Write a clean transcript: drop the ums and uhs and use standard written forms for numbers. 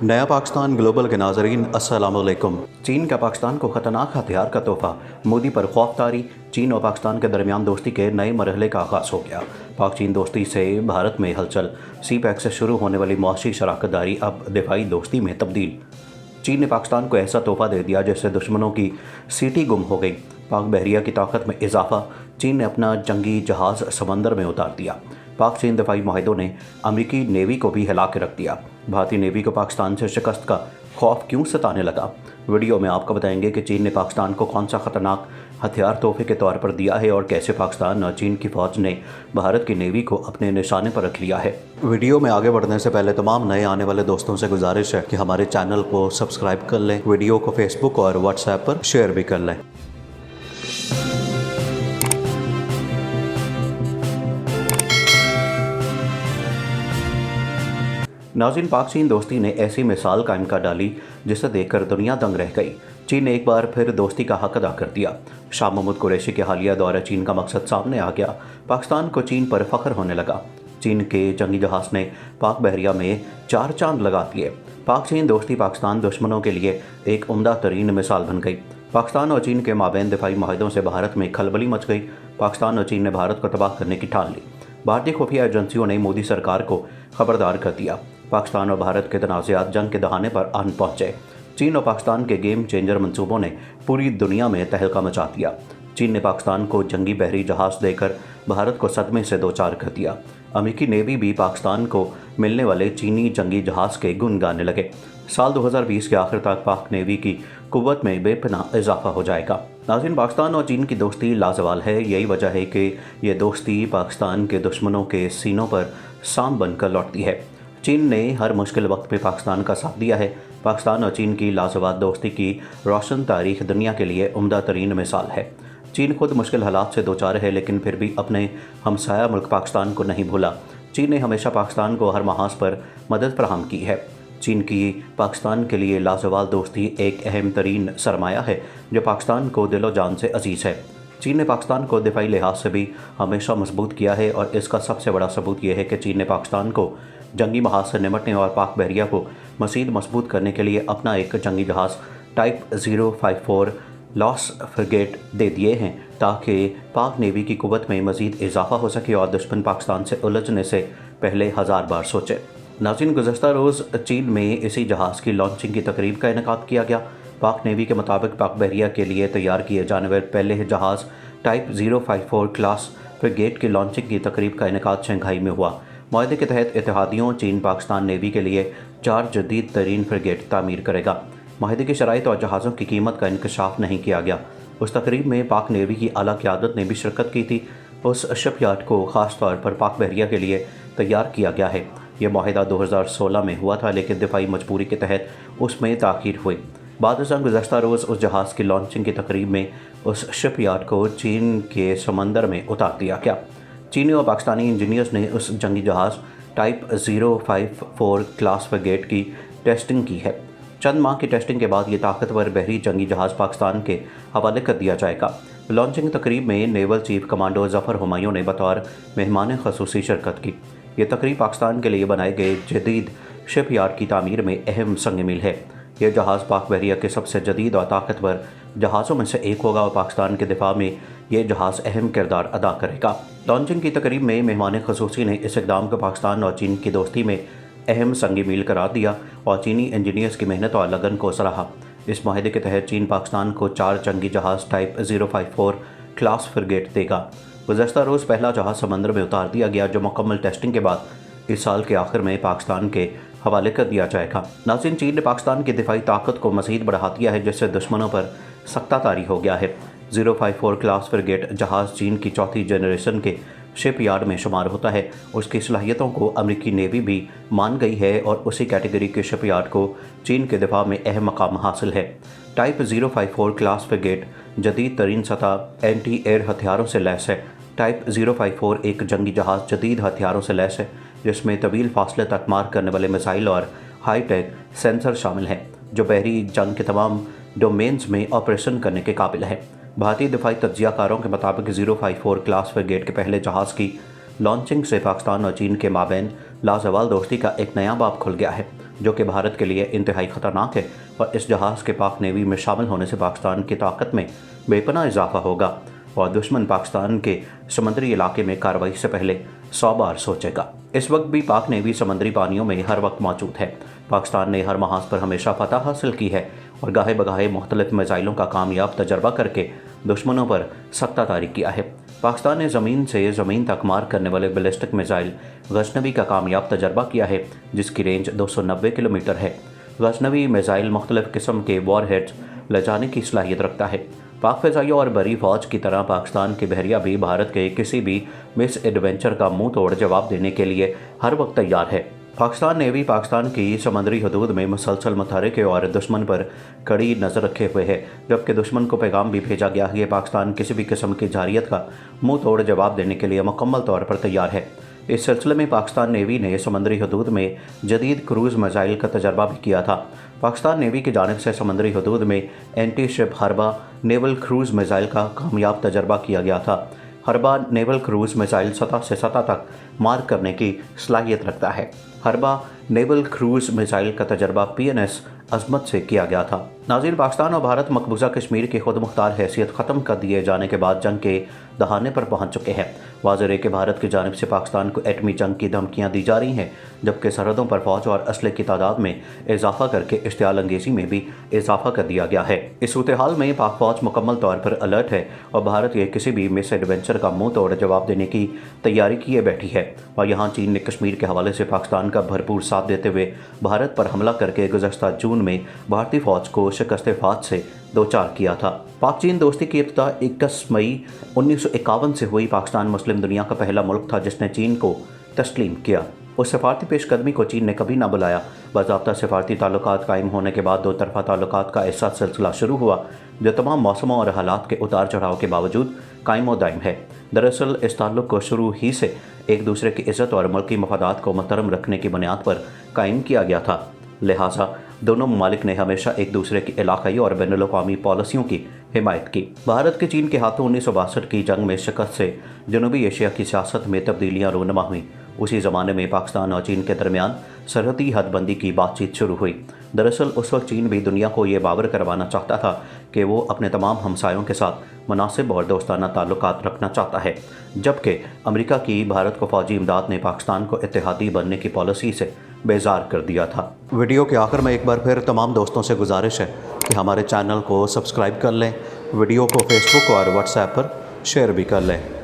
नया पाकिस्तान ग्लोबल के नाजरीन अस्सलाम वालेकुम। चीन का पाकिस्तान को ख़तरनाक हथियार का तोहफा, मोदी पर खौफतारी। चीन और पाकिस्तान के दरमियान दोस्ती के नए मरहले का आगाज़ हो गया। पाक चीन दोस्ती से भारत में हलचल। सी पैक से शुरू होने वाली मुआशी शराकतदारी अब दिफाई दोस्ती में तब्दील। चीन ने पाकिस्तान को ऐसा तोहफा दे दिया जिससे दुश्मनों की सीटी गुम हो गई। पाक बहरिया की ताकत में इजाफा। चीन ने अपना जंगी जहाज़ समंदर में उतार दिया। पाक चीन दफाई माहिदों ने अमरीकी नेवी को भी हिला के रख दिया। भारतीय नेवी को पाकिस्तान से शिकस्त का खौफ क्यों सताने लगा, वीडियो में आपको बताएंगे कि चीन ने पाकिस्तान को कौन सा खतरनाक हथियार तोहफे के तौर पर दिया है और कैसे पाकिस्तान और चीन की फ़ौज ने भारत की नेवी को अपने निशाने पर रख लिया है। वीडियो में आगे बढ़ने से पहले तमाम नए आने वाले दोस्तों से गुजारिश है कि हमारे चैनल को सब्सक्राइब कर लें, वीडियो को फेसबुक और व्हाट्सएप पर शेयर भी कर लें। नाज़रीन, पाक चीन दोस्ती ने ऐसी मिसाल कायम कर डाली जिसे देखकर दुनिया दंग रह गई। चीन ने एक बार फिर दोस्ती का हक अदा कर दिया। शाह महमूद कुरैशी के हालिया दौरे चीन का मकसद सामने आ गया। पाकिस्तान को चीन पर फख्र होने लगा। चीन के जंगी जहाज़ ने पाक बहरिया में 4 चांद लगा दिए। पाक चीन दोस्ती पाकिस्तान दुश्मनों के लिए एक उम्दा तरीन मिसाल बन गई। पाकिस्तान और चीन के माबैन दिफाई माहिदों से भारत में खलबली मच गई। पाकिस्तान और चीन ने भारत को तबाह करने की ठान ली। भारतीय खुफिया एजेंसियों ने मोदी सरकार को खबरदार कर दिया। पाकिस्तान और भारत के तनाज़ात जंग के दहाने पर आन पहुंचे। चीन और पाकिस्तान के गेम चेंजर मंसूबों ने पूरी दुनिया में तहलका मचा दिया। चीन ने पाकिस्तान को जंगी बहरी जहाज़ देकर भारत को सदमे से दो चार कर दिया। अमेरिकी नेवी भी पाकिस्तान को मिलने वाले चीनी जंगी जहाज़ के गुन गाने लगे। साल 2020 के आखिर तक पाक नेवी की कुव्वत में बेपनाह इजाफा हो जाएगा। नाज़रीन, पाकिस्तान और चीन की दोस्ती लाजवाल है। यही वजह है कि ये दोस्ती पाकिस्तान के दुश्मनों के सीनों पर सांप बनकर लौटती है। चीन ने हर मुश्किल वक्त में पाकिस्तान का साथ दिया है। पाकिस्तान और चीन की लाजवाब दोस्ती की रोशन तारीख दुनिया के लिए उम्दा तरीन मिसाल है। चीन खुद मुश्किल हालात से दो चार है, लेकिन फिर भी अपने हमसाया मुल्क पाकिस्तान को नहीं भूला। चीन ने हमेशा पाकिस्तान को हर महाज पर मदद फराहम की है। चीन की पाकिस्तान के लिए लाजवाब दोस्ती एक अहम तरीन सरमाया है जो पाकिस्तान को दिलो जान से अजीज़ है। चीन ने पाकिस्तान को दिफाई लिहाज से भी हमेशा मजबूत किया है और इसका सबसे बड़ा सबूत यह है कि चीन ने पाकिस्तान को जंगी महाज से निमटने और पाक बहरिया को मज़ीद मजबूत करने के लिए अपना एक जंगी जहाज़ टाइप 054 लॉस फ्रिगेट दे दिए हैं ताकि पाक नेवी की कुव्वत में मज़ीद इजाफा हो सके और दुश्मन पाकिस्तान से उलझने से पहले 1000 बार सोचे। नाज़रीन, गुज़श्ता रोज़ चीन में इसी जहाज़ की लॉन्चिंग की तकरीब का इनेकाद किया गया। पाक नेवी के मुताबिक पाक बहरिया के लिए तैयार किए जाने वाले पहले जहाज़ टाइप 054 क्लास फ्रिगेट की लॉन्चिंग की तकरीब का इनेकाद शंघाई में हुआ। मुआहदे के तहत इत्तेहादियों चीन पाकिस्तान नेवी के लिए 4 जदीद तरीन फ्रिगेट तामीर करेगा। मुआहदे की शराइत और जहाज़ों की कीमत का इंकशाफ नहीं किया गया। उस तकरीब में पाक नेवी की आला क़यादत ने भी शिरकत की थी। उस शिपयार्ड को ख़ास तौर पर पाक बहरिया के लिए तैयार किया गया है। यह मुआहदा 2016 में हुआ था, लेकिन दिफाई मजबूरी के तहत उसमें ताख़ीर हुई। बाद गुज़श्ता रोज़ उस जहाज़ की लॉन्चिंग की तकरीब में उस शिपयार्ड को चीन के समंदर में उतार दिया गया। चीनी और पाकिस्तानी इंजीनियर्स ने उस जंगी जहाज़ टाइप 054 क्लास फ्रिगेट की टेस्टिंग की है। चंद माह की टेस्टिंग के बाद ये ताकतवर बहरी जंगी जहाज़ पाकिस्तान के हवाले कर दिया जाएगा। लॉन्चिंग तकरीब में naval chief commando Zafar Humayun ने बतौर मेहमान ख़ुसूसी शिरकत की। ये तकरीब पाकिस्तान के लिए बनाए गए जदीद शिपयार्ड की तामीर में अहम संग मील है। यह जहाज़ पाक बहरिया के सबसे जदीद और ताकतवर जहाज़ों में से एक होगा और पाकिस्तान के दिफा में यह जहाज़ अहम किरदार अदा करेगा। लॉन्चिंग की तकरीब में मेहमान ख़ुसूसी ने इस इक़दाम को पाकिस्तान और चीन की दोस्ती में अहम संग मील करार दिया और चीनी इंजीनियर्स की मेहनत और लगन को सराहा। इस माहिदे के तहत चीन पाकिस्तान को 4 जंगी जहाज़ टाइप 054 क्लास फ्रिगेट देगा। गुज़श्ता रोज़ पहला जहाज़ समंदर में उतार दिया गया जो मुकम्मल टेस्टिंग के बाद इस साल के आखिर में पाकिस्तान के हवाले कर दिया जाएगा। नाज़रीन, चीन ने पाकिस्तान की दिफाई ताकत को मज़ीद बढ़ा दिया है जिससे दुश्मनों पर सख्ता तारी हो गया है। 054 क्लास फ्रिगेट जहाज़ चीन की चौथी जनरेशन के शिपयार्ड में शुमार होता है। उसकी सलाहियतों को अमेरिकी नेवी भी मान गई है और उसी कैटेगरी के शिपयार्ड को चीन के दिफा में अहम मकाम हासिल है। टाइप 054 क्लास फ्रिगेट जदीद तरीन सतह एंटी एयर हथियारों से लैस है। टाइप 054 एक जंगी जहाज़ जदीद हथियारों से लैस है जिसमें तवील फासले तक मार करने वाले मिसाइल और हाई टेक सेंसर शामिल हैं जो बहरी जंग के तमाम डोमेन्स में ऑपरेशन करने के काबिल है। भारतीय दिफाई तज्जियाकारों के मुताबिक 054 क्लास फ्रिगेट के पहले जहाज़ की लॉन्चिंग से पाकिस्तान और चीन के माबैन लाजवाल दोस्ती का एक नया बाब खुल गया है। जो कि भारत के लिए इंतहाई ख़तरनाक है और इस जहाज़ के पाक नेवी में शामिल होने से पाकिस्तान की ताकत में बेपनाह इजाफा होगा और दुश्मन पाकिस्तान के समुद्री इलाके में कार्रवाई से पहले 100 बार सोचेगा। इस वक्त भी पाक नेवी समुद्री पानियों में हर वक्त मौजूद है। पाकिस्तान ने हर महाज पर हमेशा फतह हासिल की है और गाहे बगाहे मुख्तलिफ मिसाइलों का कामयाब तजर्बा करके दुश्मनों पर सख्ता तारी किया है। पाकिस्तान ने ज़मीन से ज़मीन तक मार करने वाले बैलिस्टिक मिसाइल गजनवी का कामयाब तजर्बा किया है, जिसकी रेंज 290 किलोमीटर है। गजनवी मिसाइल मुख्तलिफ किस्म के वॉरहेड्स ले जाने की सलाहियत रखता है। पाक फ़िज़ाइयों और बरी फ़ौज की तरह पाकिस्तान के बहरिया भी भारत के किसी भी मिस एडवेंचर का मुंह तोड़ जवाब देने के लिए हर वक्त तैयार है। पाकिस्तान नेवी पाकिस्तान की समुद्री हदूद में मुसलसल मुतहरिक है और दुश्मन पर कड़ी नज़र रखे हुए है, जबकि दुश्मन को पैगाम भी भेजा गया है कि पाकिस्तान किसी भी किस्म की जारियत का मुंह तोड़ जवाब देने के लिए मुकम्मल तौर पर तैयार है। इस सिलसिले में पाकिस्तान नेवी ने समुद्री हदूद में जदीद क्रूज़ मिसाइल का तजर्बा भी किया था। पाकिस्तान नेवी की जानिब से समुद्री हदूद में एंटी शिप हरबा नेवल क्रूज़ मिसाइल का कामयाब तजर्बा किया गया था। हरबा नेवल क्रूज़ मिसाइल सतह से सतह तक मार करने की सलाहियत रखता है। हरबा नेवल क्रूज़ मिसाइल का तजर्बा PNS अजमत से किया गया था। नाज़रीन, पाकिस्तान और भारत मकबूजा कश्मीर की खुद मुख्तार हैसियत ख़त्म कर दिए जाने के बाद जंग के दहाने पर पहुंच चुके हैं। वाज़ेह है कि भारत की जानिब से पाकिस्तान को एटमी जंग की धमकियां दी जा रही हैं, जबकि सरहदों पर फौज और असले की तादाद में इजाफा करके इश्तियाल अंगेज़ी में भी इजाफा कर दिया गया है। इस सूरत हाल में पाक फौज मुकम्मल तौर पर अलर्ट है और भारत के किसी भी मिस एडवेंचर का मुंह तोड़ जवाब देने की तैयारी किए बैठी है। और यहाँ चीन ने कश्मीर के हवाले से पाकिस्तान का भरपूर साथ देते हुए भारत पर हमला करके गुज़श्ता जून में भारतीय फौज को शिकस्त फात से दो चार किया था। पाक चीन दोस्ती की इब्तिदा 21 मई 1951 से हुई। पाकिस्तान मुस्लिम दुनिया का पहला मुल्क था जिसने चीन को तस्लीम किया। उस सफारती पेशकदमी को चीन ने कभी ना बुलाया। बाज़ाब्ता सफारती ताल्लुकात कायम होने के बाद दो तरफा ताल्लुकात का ऐसा सिलसिला शुरू हुआ जो तमाम मौसमों और हालात के उतार चढ़ाव के बावजूद कायम व दायम है। दरअसल इस ताल्लुक को शुरू ही से एक दूसरे की इज़्ज़त और मुल्की मफादात को मुहतरम रखने की बुनियाद पर कायम किया गया था। लिहाजा दोनों ममालिक ने हमेशा एक दूसरे की इलाकाई और बैनुल-अक़वामी पॉलिसियों की हिमायत की। भारत के चीन के हाथों 1962 की जंग में शिकस्त से जनूबी एशिया की सियासत में तब्दीलियाँ रूनुमा हुईं। उसी ज़माने में पाकिस्तान और चीन के दरमियान सरहदी हदबंदी की बातचीत शुरू हुई। दरअसल उस वक्त चीन भी दुनिया को ये बावर करवाना चाहता था कि वो अपने तमाम हमसायों के साथ मुनासिब और दोस्ताना ताल्लुकात रखना चाहता है, जबकि अमेरिका की भारत को फौजी इमदाद ने पाकिस्तान को इत्तेहादी बनने की पॉलिसी से बेजार कर दिया था। वीडियो के आखिर में एक बार फिर तमाम दोस्तों से गुजारिश है कि हमारे चैनल को सब्सक्राइब कर लें, वीडियो को फेसबुक और व्हाट्सएप पर शेयर भी कर लें।